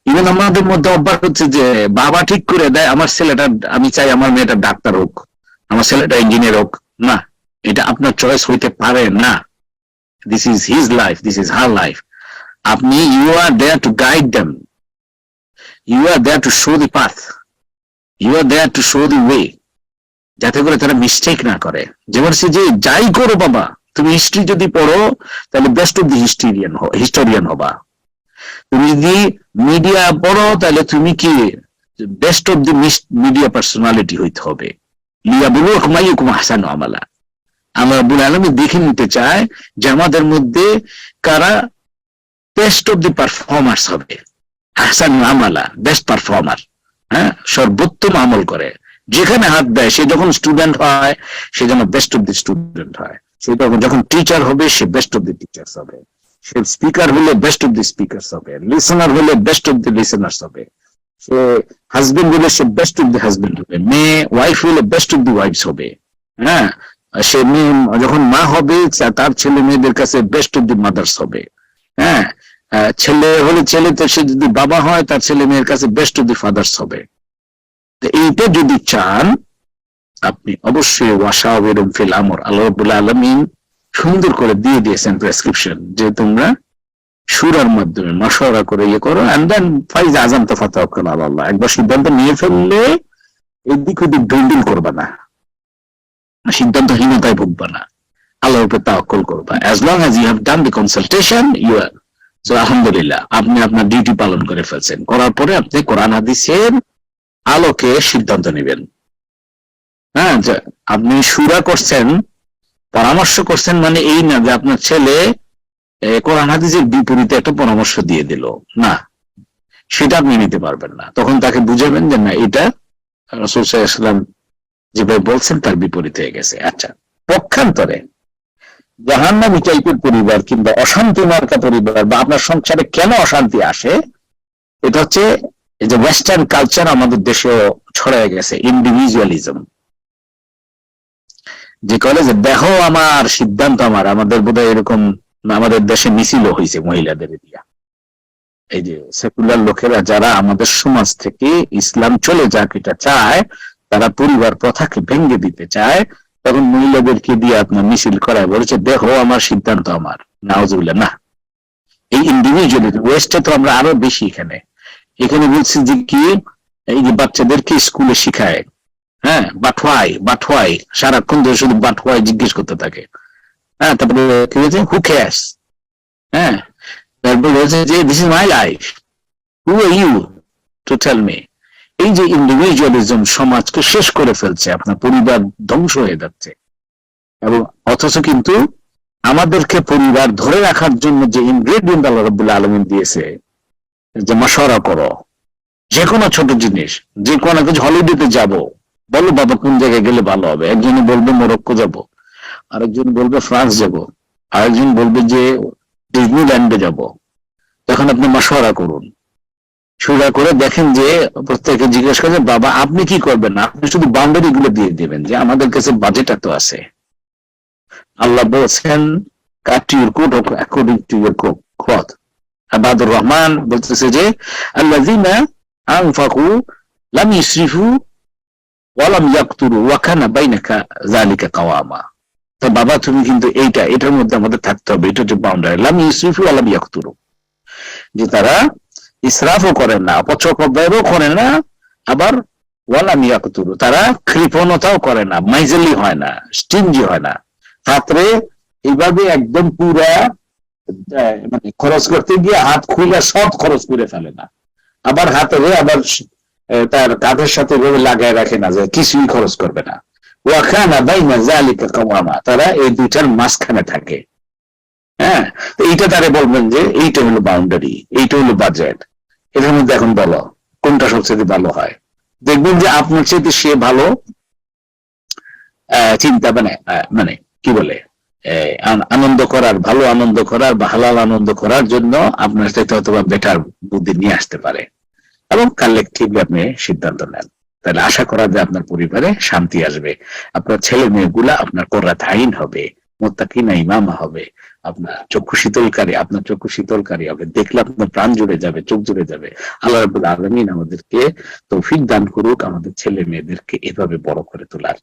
Even আমাদের মধ্যে অভ্যাস হচ্ছে যে বাবা ঠিক করে দেয় আমার ছেলেটা, আমি চাই আমার মেয়েটা ডাক্তার হোক, আমার ছেলেটা ইঞ্জিনিয়ার হোক। না, এটা আপনার চয়েস হইতে পারে না। This is his life, this is her life. আপনি, you are there to guide them, you are there to show the path, you are there to show the way, যাতে করে তারা মিস্টেক না করে। যেমন সে যে যাই করো বাবা, তুমি হিস্ট্রি যদি পড়ো তাহলে বেস্ট অফ দি হিস্টোরিয়ান হবা। তুমি যদি মিডিয়া পড়ো তাহলে তুমি কি best of the media personality হইতে হবে। লিয়াবলুয়াকুম আইয়ুকুম আহসানু আমালা। আমরা রাব্বুল আলামিন দেখে নিতে চায় যে আমাদের মধ্যে কারা বেস্ট অফ দি পারফর্মার্স হবে। আহসানু আমালা, বেস্ট পারফর্মার, হ্যাঁ, সর্বোত্তম আমল করে। যেখানে হাত দেয়, সে যখন স্টুডেন্ট হয় সে যেন বেস্ট অফ দি স্টুডেন্ট হয়, সে যখন টিচার হবে সে বেস্ট অফ দি টিচার্স হবে, সে স্পিকার হলে বেস্ট অফ দি স্পিকার্স হবে, লিসনার হলে বেস্ট অফ দি লিসনার্স হবে, সে হাজবেন্ড হলে সে বেস্ট অফ দি হাজবেন্ড হবে, মেয়ে ওয়াইফ হলে বেস্ট অফ দি ওয়াইফস হবে। হ্যাঁ, সে মেয়ে যখন মা হবে তার ছেলে মেয়েদের কাছে বেস্ট অফ দি মাদার্স হবে। হ্যাঁ, ছেলে হলে ছেলে, তো সে যদি বাবা হয় তার ছেলে মেয়ের কাছে বেস্ট অফ দি ফাদার্স হবে। তো এইটা যদি চান আপনি অবশ্যই ওয়াশাওয়ার ফিল আমর, আল্লাহ রাব্বুল আলামিন সুন্দর করে দিয়ে দিয়েছেন প্রেসক্রিপশন যে তোমরা শুরার মাধ্যমে মশওয়ারা করে ইয়ে করো, এন্ড দেন ফাইজ আযাম তাফাতাওয়াক্কাল আলাল্লাহ। একবার সিদ্ধান্ত নিয়ে ফেললে এদিক ওদিক ডুন্ডুল করবা না, সিদ্ধান্তহীনতায় ভুগবা না, আল্লাহর উপর তাওয়াক্কুল করবা। As long as you have done the consultation, you are so আলহামদুলিল্লাহ, আপনি আপনার ডিউটি পালন করে ফেলছেন। করার পরে আপনি কোরআন হাদিসের আলোকে সিদ্ধান্ত নেবেন। হ্যাঁ, আপনি শুরা করছেন, পরামর্শ করছেন, মানে এই না যে আপনার ছেলে কোরআন হাদিসের বিপরীতে একটা পরামর্শ দিয়ে দিল, না, সেটা আপনি নিতে পারবেন না। তখন তাকে বুঝাবেন যে না, এটা রাসূল সাল্লাল্লাহু আলাইহি ওয়াসাল্লাম যেভাবে বলছেন তার বিপরীত হয়ে গেছে। আচ্ছা, পক্ষান্তরে জাহান্নামী টাইপের পরিবার কিংবা অশান্তি মার্কা পরিবার বা আপনার সংসারে কেন অশান্তি আসে, এটা হচ্ছে এই যে ওয়েস্টার্ন কালচার আমাদের দেশেও ছড়ায় গেছে, ইন্ডিভিজুয়ালিজম, যে কলে যে দেখো আমার সিদ্ধান্ত আমার। আমাদের বোধহয় এরকম আমাদের দেশে মিছিল হয়েছে মহিলাদের দিয়া। এই যে সেকুলার লোকেরা যারা আমাদের সমাজ থেকে ইসলাম চলে যাক এটা চায়, তারা পরিবার প্রথাকে ভেঙে দিতে চায়, তখন মহিলাদেরকে দিয়ে আপনার মিছিল করায়, বলেছে দেখো আমার সিদ্ধান্ত আমার। নাউজুবিল্লাহ, না, এই ইন্ডিভিজুয়ালিটি ওয়েস্টে তো আমরা আরো বেশি। এখানে বলছি যে কি, এই যে বাচ্চাদেরকে স্কুলে শিখায়, হ্যাঁ, বাটওয়াই সারাক্ষণ ধরে শুধু বাটওয়াই জিজ্ঞেস করতে থাকে। হ্যাঁ, তারপরে কি হয়েছে, হু কেয়ারস। হ্যাঁ, তারপরে বলছে যে this is my life, who are you to tell me. এই যে ইন্ডিভিজুয়ালিজম সমাজকে শেষ করে ফেলছে, আপনার পরিবার ধ্বংস হয়ে যাচ্ছে। এবং অথচ কিন্তু আমাদেরকে পরিবার ধরে রাখার জন্য যে ইনগ্রেডিয়েন্ট আল্লাহ রাব্বুল আলামিন দিয়েছে, যে মাশওয়ারা করো, যে কোনো ছোট জিনিস, যে কোনো কিছু, হলিডেতে যাব, বলো বাবা কোন জায়গায় গেলে ভালো হবে। একজন বলবে মরক্কো যাব, আরেকজন বলবে ফ্রান্স যাব, আরেকজন বলবে যে ডিজনিল্যান্ডে যাব। তখন আপনি মাশওয়ারা করুন, শুরু করে দেখেন যে প্রত্যেকে জিজ্ঞেস করে বাবা আপনি কি করবেন, আপনি শুধু বাউন্ডারি গুলো দিয়ে দেবেন যে আমাদের কাছে বাজেট এত আছে। আল্লাহ বলছেন cut your coat according to your cloth. Abdur Rahman বলতেছে যে আল্লাযিনা আনফাকু লাম ইসরিফু ওয়া লাম ইয়াকতুরু ওয়া কানা বাইনাকা যালিকা কাওয়ামা। তো বাবা তুমি কিন্তু এটার মধ্যে আমাদের থাকতে হবে, এটা হচ্ছে বাউন্ডারি। লাম ইসরিফু ওয়া লাম ইয়াকতুরু, যে তারা ইসরাফও করে না, অপচয়ও করে না, আবার ওয়া লাম ইয়াকতুরু, তারা কৃপণতাও করে না, মাইজেলি হয় না, স্টিনজি হয় না। রাত্রে এইভাবে একদম পুরা মানে খরচ করতে গিয়ে হাত খুলে সব খরচ করে ফেলে না, আবার হাতে আবার তার কাঁধের সাথে লাগায় রাখে না যে কিছুই খরচ করবে না। ওয়াখানা বাইনা যালিকা কাওয়ামা, তারা এই দুইটার মাঝখানে থাকে। হ্যাঁ, তো এইটা তারা বলবেন যে এইটা হলো বাউন্ডারি, এইটা হলো বাজেট। এটার মধ্যে এখন বলো কোনটা সবচেয়ে ভালো হয়। দেখবেন যে আপনার চেয়ে সে ভালো চিন্তা, মানে কি বলে আনন্দ করার, ভালো আনন্দ করার বা হালাল আনন্দ করার জন্য আপনার সাথে অথবা বেটার বুদ্ধি নিয়ে আসতে পারে, এবং কালেকটিভলি আপনি সিদ্ধান্ত নেন। তাহলে আশা করা যায় আপনার পরিবারে শান্তি আসবে, আপনার ছেলে মেয়েগুলা আপনার কুররাত আইন হবে, মুত্তাকিনা ইমামা হবে, আপনার চক্ষু শীতলকারী হবে, দেখলে আপনার প্রাণ জুড়ে যাবে, চোখ জুড়ে যাবে। আল্লাহ রাব্বুল আলামিন আমাদেরকে তৌফিক দান করুক আমাদের ছেলে মেয়েদেরকে এভাবে বড় করে তোলার।